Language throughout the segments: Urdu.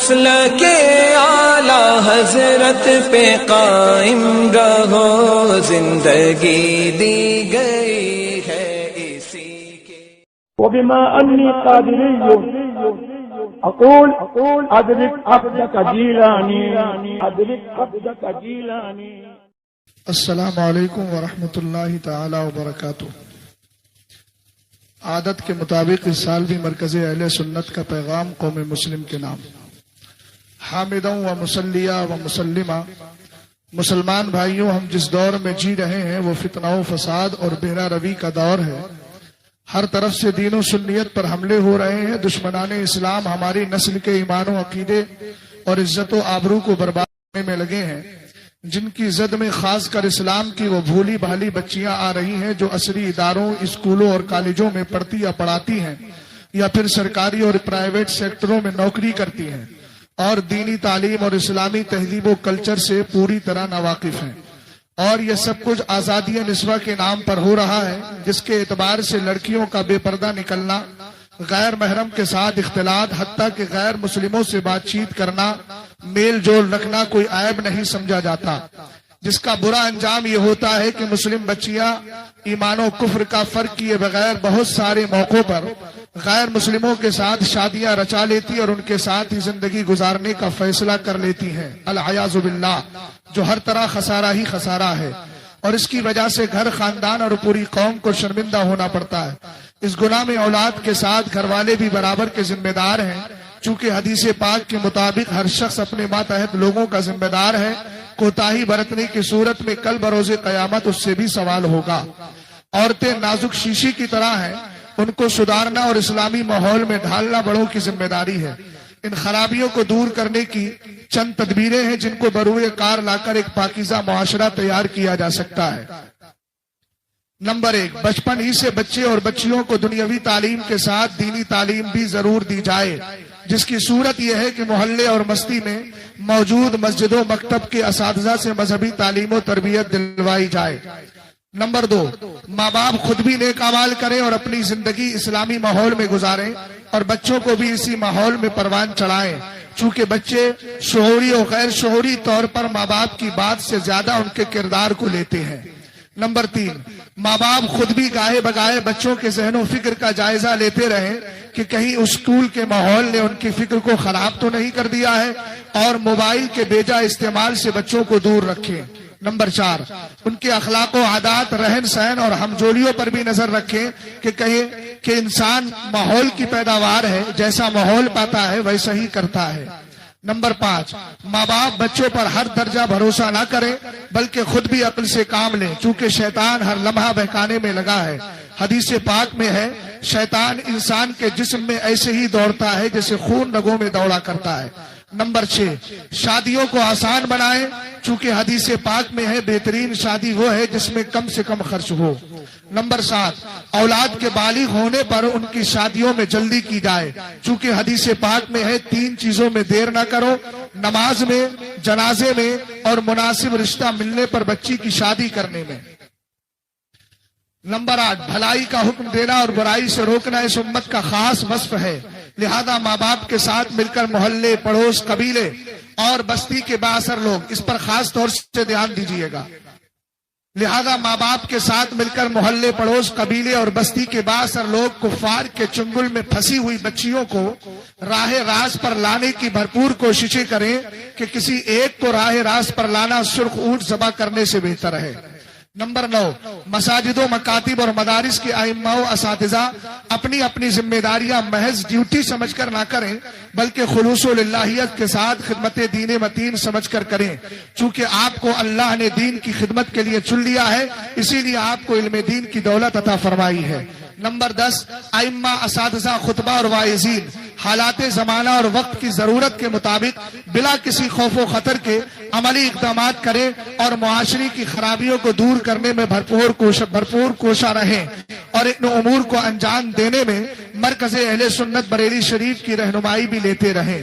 مسلک اعلی حضرت پہ قائم رہو، زندگی دی گئی ہے اسی کے۔ وبما انی قادری اقول ادرک عبدک جیلانی، ادرک عبدک جیلانی۔ السلام علیکم ورحمۃ اللہ تعالی وبرکاتہ۔ عادت کے مطابق اس سال بھی مرکز اہل سنت کا پیغام قوم مسلم کے نام۔ حامدوں و مسلیہ و مسلمہ، مسلمان بھائیوں، ہم جس دور میں جی رہے ہیں وہ فتنہ و فساد اور بہرا روی کا دور ہے۔ ہر طرف سے دین و سنیت پر حملے ہو رہے ہیں۔ دشمنان اسلام ہماری نسل کے ایمان و عقیدے اور عزت و آبرو کو برباد کرنے میں لگے ہیں۔ جن کی زد میں خاص کر اسلام کی وہ بھولی بھالی بچیاں آ رہی ہیں جو عصری اداروں، اسکولوں اور کالجوں میں پڑھتی یا پڑھاتی ہیں، یا پھر سرکاری اور پرائیویٹ سیکٹروں میں نوکری کرتی ہیں اور دینی تعلیم اور اسلامی تہذیب و کلچر سے پوری طرح ناواقف ہیں۔ اور یہ سب کچھ آزادی نسواں کے نام پر ہو رہا ہے، جس کے اعتبار سے لڑکیوں کا بے پردہ نکلنا، غیر محرم کے ساتھ اختلاط، حتیٰ کہ غیر مسلموں سے بات چیت کرنا، میل جول رکھنا کوئی عیب نہیں سمجھا جاتا، جس کا برا انجام یہ ہوتا ہے کہ مسلم بچیاں ایمان و کفر کا فرق کیے بغیر بہت سارے موقعوں پر غیر مسلموں کے ساتھ شادیاں رچا لیتی اور ان کے ساتھ ہی زندگی گزارنے کا فیصلہ کر لیتی ہیں، العیاذ باللہ، جو ہر طرح خسارہ ہی خسارہ ہے، اور اس کی وجہ سے گھر، خاندان اور پوری قوم کو شرمندہ ہونا پڑتا ہے۔ اس گناہ میں اولاد کے ساتھ گھر والے بھی برابر کے ذمہ دار ہیں، چونکہ حدیث پاک کے مطابق ہر شخص اپنے ماتحت لوگوں کا ذمہ دار ہے۔ کوتاہی برتنے کی صورت میں کل بروز قیامت اس سے بھی سوال ہوگا۔ عورتیں نازک شیشی کی طرح ہیں، ان کو سدھارنا اور اسلامی ماحول میں ڈھالنا بڑوں کی ذمہ داری ہے۔ ان خرابیوں کو دور کرنے کی چند تدبیریں ہیں جن کو بروئے کار لا کر ایک پاکیزہ معاشرہ تیار کیا جا سکتا ہے۔ نمبر 1، بچپن ہی سے بچے اور بچیوں کو دنیاوی تعلیم کے ساتھ دینی تعلیم بھی ضرور دی جائے، جس کی صورت یہ ہے کہ محلے اور مستی میں موجود مسجد و مکتب کے اساتذہ سے مذہبی تعلیم و تربیت دلوائی جائے۔ نمبر 2، ماں باپ خود بھی نیک اعمال کریں اور اپنی زندگی اسلامی ماحول میں گزاریں اور بچوں کو بھی اسی ماحول میں پروان چڑھائیں، چونکہ بچے شعوری اور غیر شعوری طور پر ماں باپ کی بات سے زیادہ ان کے کردار کو لیتے ہیں۔ نمبر 3، ماں باپ خود بھی گاہے بگاہے بچوں کے ذہن و فکر کا جائزہ لیتے رہیں کہ کہیں اسکول کے ماحول نے ان کی فکر کو خراب تو نہیں کر دیا ہے، اور موبائل کے بیجا استعمال سے بچوں کو دور رکھیں۔ نمبر 4، ان کے اخلاق و عادات، رہن سہن اور ہمجولیوں پر بھی نظر رکھیں کہ کہیں کہ انسان ماحول کی پیداوار ہے، جیسا ماحول پاتا ہے ویسا ہی کرتا ہے۔ نمبر 5، ماں باپ بچوں پر ہر درجہ بھروسہ نہ کریں بلکہ خود بھی عقل سے کام لیں، چونکہ شیطان ہر لمحہ بہکانے میں لگا ہے۔ حدیث پاک میں ہے، شیطان انسان کے جسم میں ایسے ہی دوڑتا ہے جیسے خون رگوں میں دوڑا کرتا ہے۔ نمبر 6، شادیوں کو آسان بنائیں، چونکہ حدیث پاک میں ہے بہترین شادی وہ ہے جس میں کم سے کم خرچ ہو۔ نمبر 7، اولاد کے بالغ ہونے پر ان کی شادیوں میں جلدی کی جائے، چونکہ حدیث پاک میں ہے 3 چیزوں میں دیر نہ کرو، نماز میں، جنازے میں اور مناسب رشتہ ملنے پر بچی کی شادی کرنے میں۔ نمبر 8، بھلائی کا حکم دینا اور برائی سے روکنا اس امت کا خاص وصف ہے، لہذا ماں باپ کے ساتھ مل کر محلے، پڑوس، قبیلے اور بستی کے بااثر لوگ اس پر خاص طور سے دھیان دیجیے گا۔ لہذا ماں باپ کے ساتھ مل کر محلے، پڑوس، قبیلے اور بستی کے بااثر لوگ کفار کے چنگل میں پھنسی ہوئی بچیوں کو راہ راست پر لانے کی بھرپور کوششیں کریں کہ کسی ایک کو راہ راست پر لانا سرخ اونٹ ذبح کرنے سے بہتر ہے۔ نمبر 9، مساجد و مکاتب اور مدارس کے ائمہ و اساتذہ اپنی اپنی ذمہ داریاں محض ڈیوٹی سمجھ کر نہ کریں بلکہ خلوص و للہیت کے ساتھ خدمت دین متین سمجھ کر کریں، چونکہ آپ کو اللہ نے دین کی خدمت کے لیے چن لیا ہے، اسی لیے آپ کو علم دین کی دولت عطا فرمائی ہے۔ نمبر 10، ائمہ، اساتذہ، خطبہ اور واعظین حالات زمانہ اور وقت کی ضرورت کے مطابق بلا کسی خوف و خطر کے عملی اقدامات کریں اور معاشرے کی خرابیوں کو دور کرنے میں بھرپور کوشاں رہیں اور ان امور کو انجام دینے میں مرکز اہل سنت بریلی شریف کی رہنمائی بھی لیتے رہیں۔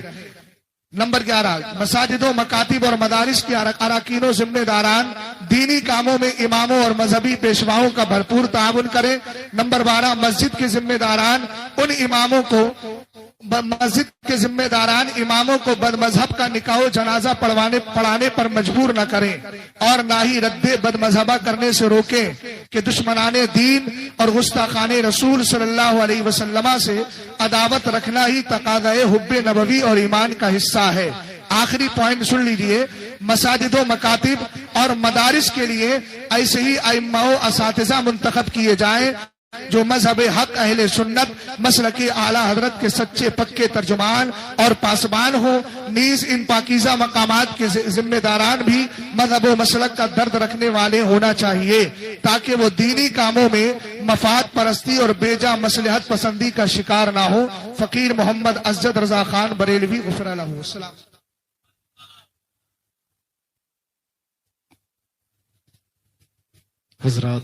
نمبر 11، مساجد و مکاتب اور مدارس کے اراکین و ذمہ داران دینی کاموں میں اماموں اور مذہبی پیشواؤں کا بھرپور تعاون کریں۔ نمبر 12، مسجد کے ذمہ داران ان اماموں کو مسجد کے ذمہ داران اماموں کو بد مذہب کا نکاح و جنازہ پڑھانے پر مجبور نہ کریں اور نہ ہی رد بد مذہبہ کرنے سے روکیں کہ دشمنان دین اور گستاخان رسول صلی اللہ علیہ وسلم سے عداوت رکھنا ہی تقاضۂ حب نبوی اور ایمان کا حصہ ہے۔ آخری پوائنٹ سن لیجئے، مساجد و مکاتب اور مدارس کے لیے ایسے ہی ائمہ و اساتذہ منتخب کیے جائیں جو مذہب حق اہل سنت مسلک اعلیٰ حضرت کے سچے پکے ترجمان اور پاسبان ہوں۔ نیز ان پاکیزہ مقامات کے ذمہ داران بھی مذہب و مسلک کا درد رکھنے والے ہونا چاہیے تاکہ وہ دینی کاموں میں مفاد پرستی اور بیجا مصلحت پسندی کا شکار نہ ہو۔ فقیر محمد اسجد رضا خان بریلوی غفر له۔ السلام۔ حضرات،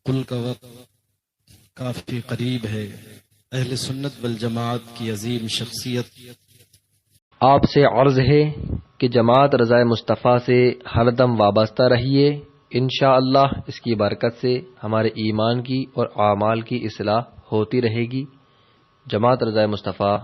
کل کا وقت کافی قریب ہے۔ اہل سنت والجماعت کی عظیم شخصیت آپ سے عرض ہے کہ جماعت رضائے مصطفیٰ سے ہر دم وابستہ رہیے۔ انشاءاللہ اس کی برکت سے ہمارے ایمان کی اور اعمال کی اصلاح ہوتی رہے گی۔ جماعت رضائے مصطفیٰ